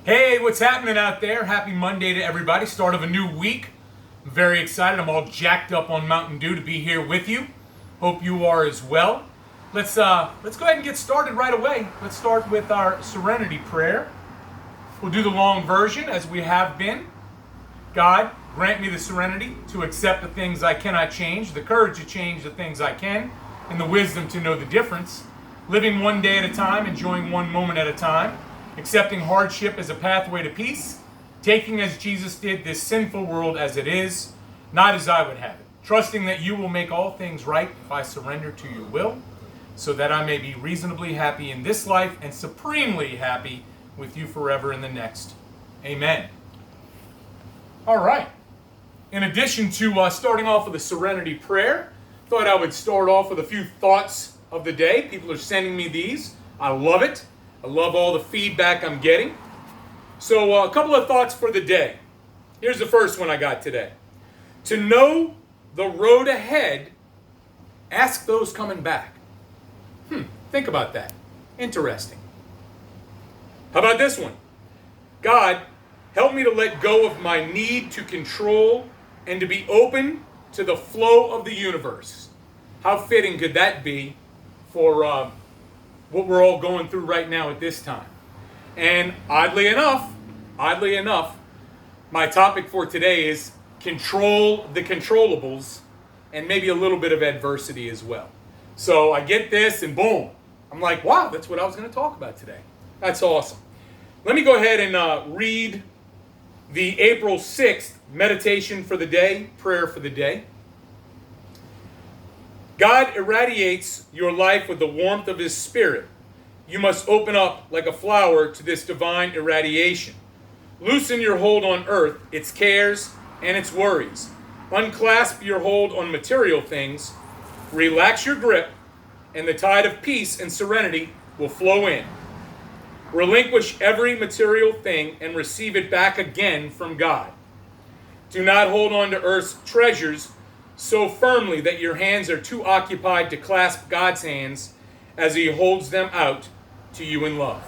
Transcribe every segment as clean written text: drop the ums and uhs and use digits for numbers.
Hey, what's happening out there? Happy Monday to everybody. Start of a new week. I'm very excited. I'm all jacked up on Mountain Dew to be here with you. Hope you are as well. Let's go ahead and get started right away. Let's start with our Serenity Prayer. We'll do the long version as we have been. God, grant me the serenity to accept the things I cannot change, the courage to change the things I can, and the wisdom to know the difference. Living one day at a time, enjoying one moment at a time. Accepting hardship as a pathway to peace, taking as Jesus did this sinful world as it is, not as I would have it, trusting that you will make all things right if I surrender to your will, so that I may be reasonably happy in this life and supremely happy with you forever in the next. Amen. All right. In addition to starting off with a Serenity Prayer, thought I would start off with a few thoughts of the day. People are sending me these. I love it. I love all the feedback I'm getting. So a couple of thoughts for the day. Here's the first one I got today. To know the road ahead, ask those coming back. Think about that. Interesting. How about this one? God, help me to let go of my need to control and to be open to the flow of the universe. How fitting could that be for what we're all going through right now at this time? And oddly enough, my topic for today is control the controllables and maybe a little bit of adversity as well. So I get this and boom, I'm like, wow, that's what I was going to talk about today. That's awesome. Let me go ahead and read the April 6th meditation for the day, prayer for the day. God irradiates your life with the warmth of His Spirit. You must open up like a flower to this divine irradiation. Loosen your hold on earth, its cares and its worries. Unclasp your hold on material things. Relax your grip, and the tide of peace and serenity will flow in. Relinquish every material thing and receive it back again from God. Do not hold on to earth's treasures so firmly that your hands are too occupied to clasp God's hands as He holds them out to you in love.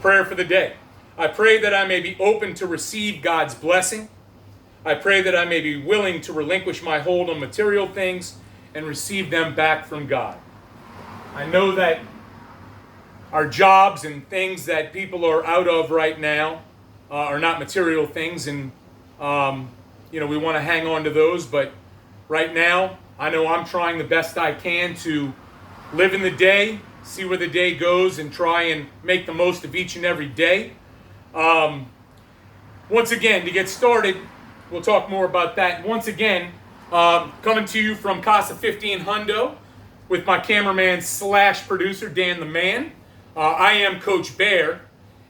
Prayer for the day. I pray that I may be open to receive God's blessing. I pray that I may be willing to relinquish my hold on material things and receive them back from God. I know that our jobs and things that people are out of right now are not material things, and we want to hang on to those, but right now, I know I'm trying the best I can to live in the day, see where the day goes, and try and make the most of each and every day. Once again, to get started, we'll talk more about that. Once again, coming to you from Casa 15 Hundo with my cameraman / producer, Dan the Man. I am Coach Bear.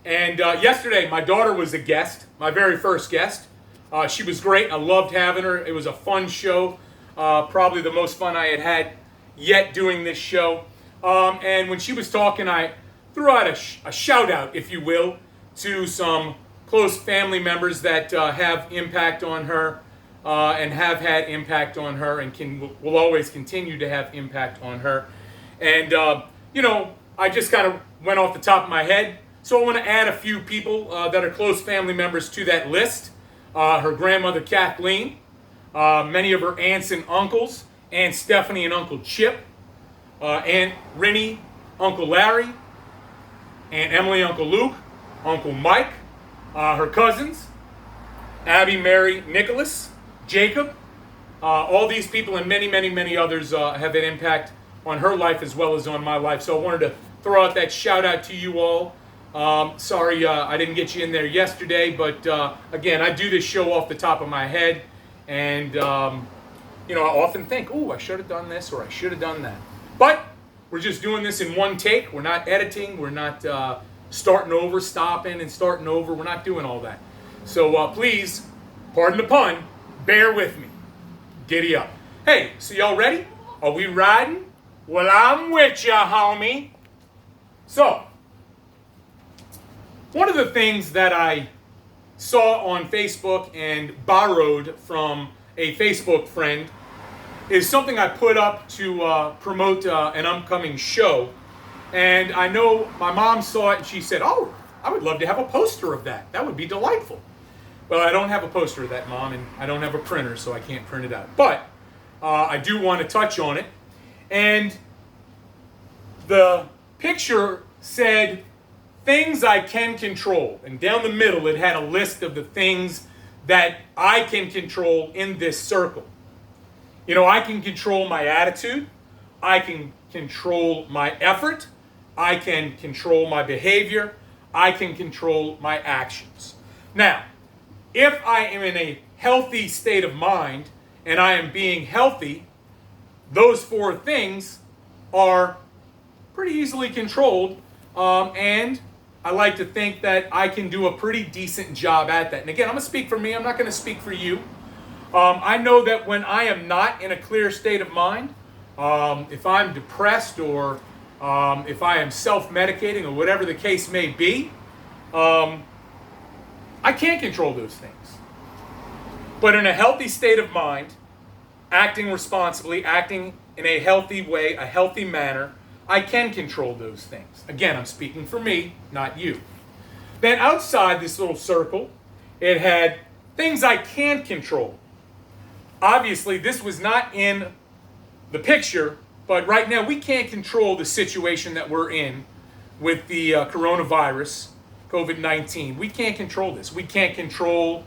And yesterday, my daughter was a guest, my very first guest. She was great. I loved having her. It was a fun show. Probably the most fun I had yet doing this show. And when she was talking, I threw out a shout out, if you will, to some close family members that have impact on her and have had impact on her and will always continue to have impact on her. And, I just kind of went off the top of my head. So I want to add a few people that are close family members to that list. Her grandmother, Kathleen. Many of her aunts and uncles, Aunt Stephanie and Uncle Chip, Aunt Rinnie, Uncle Larry, Aunt Emily, Uncle Luke, Uncle Mike, her cousins, Abby, Mary, Nicholas, Jacob. All these people and many, many, many others have an impact on her life as well as on my life. So I wanted to throw out that shout out to you all. Sorry I didn't get you in there yesterday, but again, I do this show off the top of my head. And, I often think, I should have done this or I should have done that. But we're just doing this in one take. We're not editing. We're not starting over, stopping and starting over. We're not doing all that. So please, pardon the pun, bear with me. Giddy up. Hey, so y'all ready? Are we riding? Well, I'm with ya, homie. So, one of the things that I saw on Facebook and borrowed from a Facebook friend is something I put up to promote an upcoming show. And I know my mom saw it and she said, oh, I would love to have a poster of that. That would be delightful. Well, I don't have a poster of that, Mom, and I don't have a printer, so I can't print it out. But I do want to touch on it. And the picture said, things I can control. And down the middle, it had a list of the things that I can control in this circle. You know, I can control my attitude. I can control my effort. I can control my behavior. I can control my actions. Now, if I am in a healthy state of mind and I am being healthy, those four things are pretty easily controlled, and I like to think that I can do a pretty decent job at that. And again, I'm going to speak for me. I'm not going to speak for you. I know that when I am not in a clear state of mind, if I'm depressed or if I am self-medicating or whatever the case may be, I can't control those things. But in a healthy state of mind, acting responsibly, acting in a healthy way, a healthy manner, I can control those things. Again, I'm speaking for me, not you. Then outside this little circle, it had things I can't control. Obviously, this was not in the picture, but right now we can't control the situation that we're in with the coronavirus, COVID-19. We can't control this. We can't control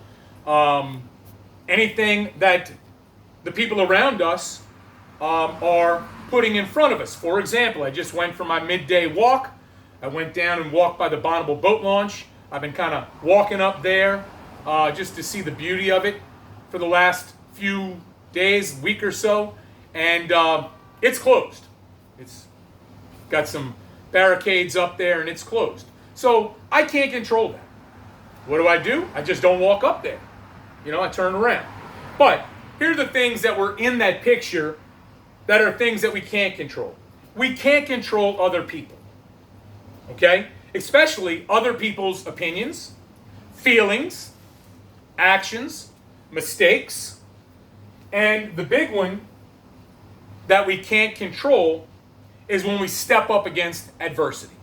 anything that the people around us are putting in front of us. For example, I just went for my midday walk. I went down and walked by the Bonneville Boat Launch. I've been kind of walking up there just to see the beauty of it for the last few days, week or so. And it's closed. It's got some barricades up there and it's closed. So I can't control that. What do? I just don't walk up there. You know, I turn around. But here are the things that were in that picture that are things that we can't control. We can't control other people. Okay? Especially other people's opinions, feelings, actions, mistakes. And the big one that we can't control is when we step up against adversity.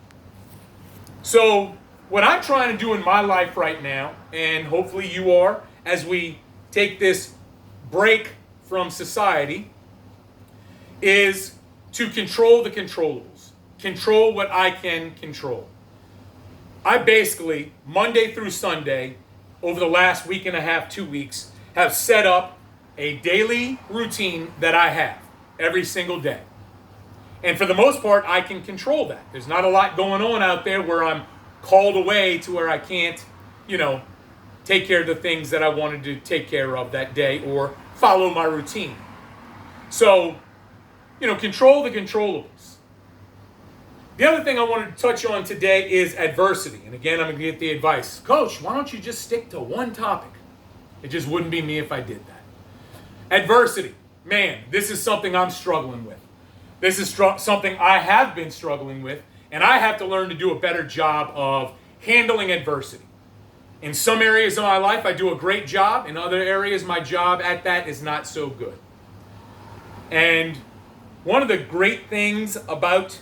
So what I'm trying to do in my life right now, and hopefully you are, as we take this break from society, is to control the controllables. Control what I can control. I basically, Monday through Sunday, over the last week and a half, 2 weeks, have set up a daily routine that I have every single day. And for the most part, I can control that. There's not a lot going on out there where I'm called away to where I can't, take care of the things that I wanted to take care of that day or follow my routine. So, control the controllables. The other thing I wanted to touch on today is adversity. And again, I'm going to get the advice. Coach, why don't you just stick to one topic? It just wouldn't be me if I did that. Adversity. Man, this is something I'm struggling with. This is something I have been struggling with, and I have to learn to do a better job of handling adversity. In some areas of my life, I do a great job. In other areas, my job at that is not so good. And one of the great things about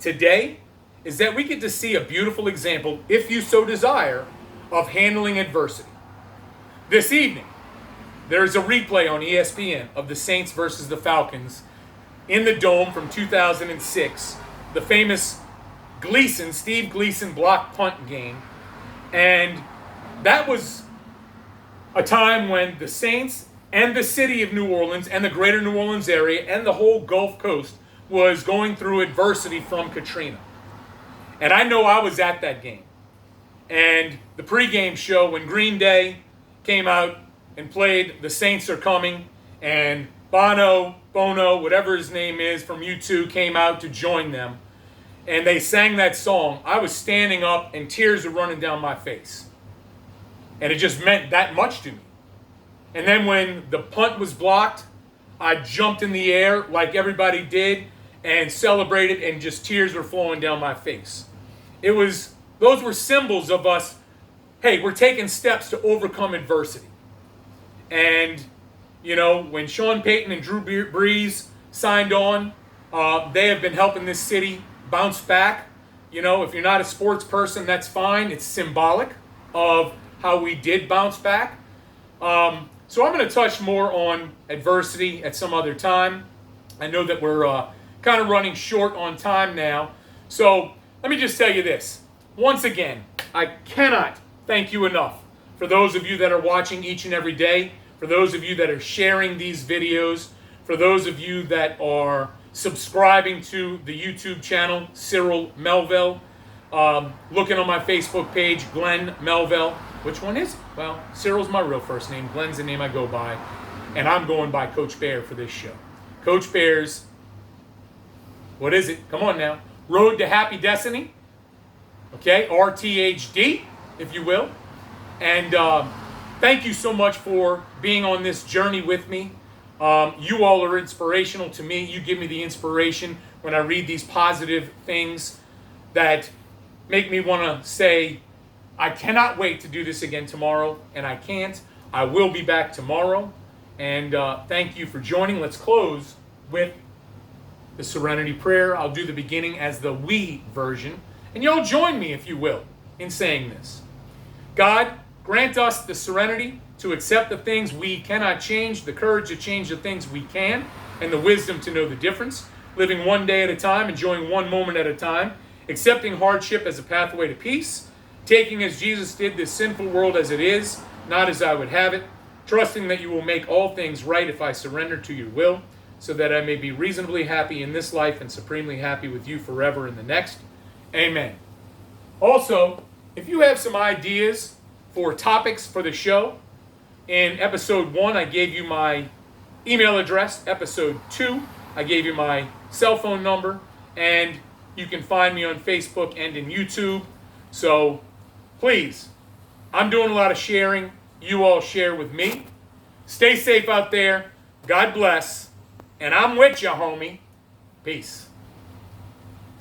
today is that we get to see a beautiful example, if you so desire, of handling adversity. This evening, there's a replay on ESPN of the Saints versus the Falcons in the Dome from 2006, the famous Steve Gleason block punt game. And that was a time when the Saints and the city of New Orleans and the greater New Orleans area and the whole Gulf Coast was going through adversity from Katrina. And I know I was at that game. And the pregame show when Green Day came out and played The Saints Are Coming, and Bono, whatever his name is, from U2 came out to join them. And they sang that song. I was standing up and tears were running down my face. And it just meant that much to me. And then when the punt was blocked, I jumped in the air like everybody did and celebrated, and just tears were flowing down my face. Those were symbols of us, hey, we're taking steps to overcome adversity. And, when Sean Payton and Drew Brees signed on, they have been helping this city bounce back, You know, if you're not a sports person, that's fine. It's symbolic of how we did bounce back. So I'm going to touch more on adversity at some other time. I know that we're kind of running short on time now. So let me just tell you this. Once again, I cannot thank you enough for those of you that are watching each and every day, for those of you that are sharing these videos, for those of you that are subscribing to the YouTube channel, Cyril Melville, looking on my Facebook page, Glenn Melville. Which one is it? Well, Cyril's my real first name. Glenn's the name I go by. And I'm going by Coach Bear for this show. Coach Bear's, what is it? Come on now. Road to Happy Destiny. Okay, RTHD, if you will. And thank you so much for being on this journey with me. You all are inspirational to me. You give me the inspiration when I read these positive things that make me want to say, I cannot wait to do this again tomorrow, and I can't. I will be back tomorrow, and thank you for joining. Let's close with the Serenity Prayer. I'll do the beginning as the we version, and y'all join me, if you will, in saying this. God, grant us the serenity to accept the things we cannot change, the courage to change the things we can, and the wisdom to know the difference, living one day at a time, enjoying one moment at a time, accepting hardship as a pathway to peace, taking as Jesus did this sinful world as it is, not as I would have it, trusting that you will make all things right if I surrender to your will, so that I may be reasonably happy in this life and supremely happy with you forever in the next. Amen. Also, if you have some ideas for topics for the show, in episode 1, I gave you my email address. Episode 2, I gave you my cell phone number, and you can find me on Facebook and in YouTube. So please, I'm doing a lot of sharing. You all share with me. Stay safe out there. God bless. And I'm with you, homie. Peace.